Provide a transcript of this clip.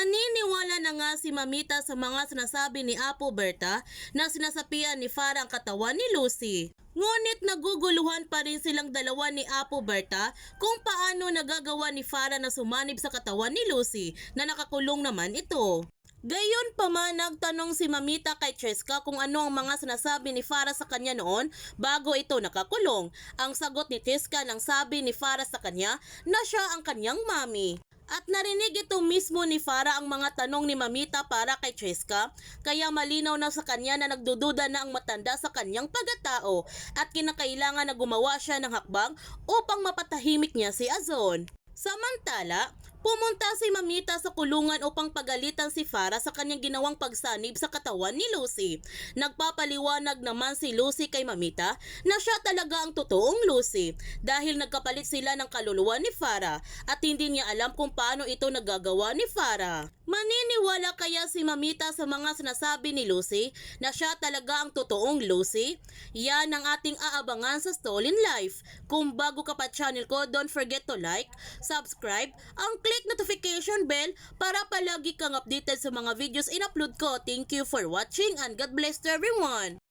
Naniniwala na nga si Mamita sa mga sinasabi ni Apo Berta na sinasapian ni Farah ang katawan ni Lucy. Ngunit naguguluhan pa rin silang dalawa ni Apo Berta kung paano nagagawa ni Farah na sumanib sa katawan ni Lucy na nakakulong naman ito. Gayon pa man, nagtanong si Mamita kay Cheska kung ano ang mga sinasabi ni Farah sa kanya noon bago ito nakakulong. Ang sagot ni Cheska nang sabi ni Farah sa kanya na siya ang kanyang mami. At narinig ito mismo ni Farah ang mga tanong ni Mamita para kay Cheska, kaya malinaw na sa kanya na nagdududa na ang matanda sa kanyang pagkatao at kinakailangan na gumawa siya ng hakbang upang mapatahimik niya si Azon. Samantala, pumunta si Mamita sa kulungan upang pagalitan si Farah sa kanyang ginawang pagsanib sa katawan ni Lucy. Nagpapaliwanag naman si Lucy kay Mamita na siya talaga ang totoong Lucy dahil nagkapalit sila ng kaluluwa ni Farah at hindi niya alam kung paano ito nagagawa ni Farah. Maniniwala kaya si Mamita sa mga sinasabi ni Lucy na siya talaga ang totoong Lucy? Yan ang ating aabangan sa Stolen Life. Kung bago ka pa channel ko, don't forget to like, subscribe, ang click notification bell para palagi kang updated sa mga videos in-upload ko. Thank you for watching and God bless to everyone!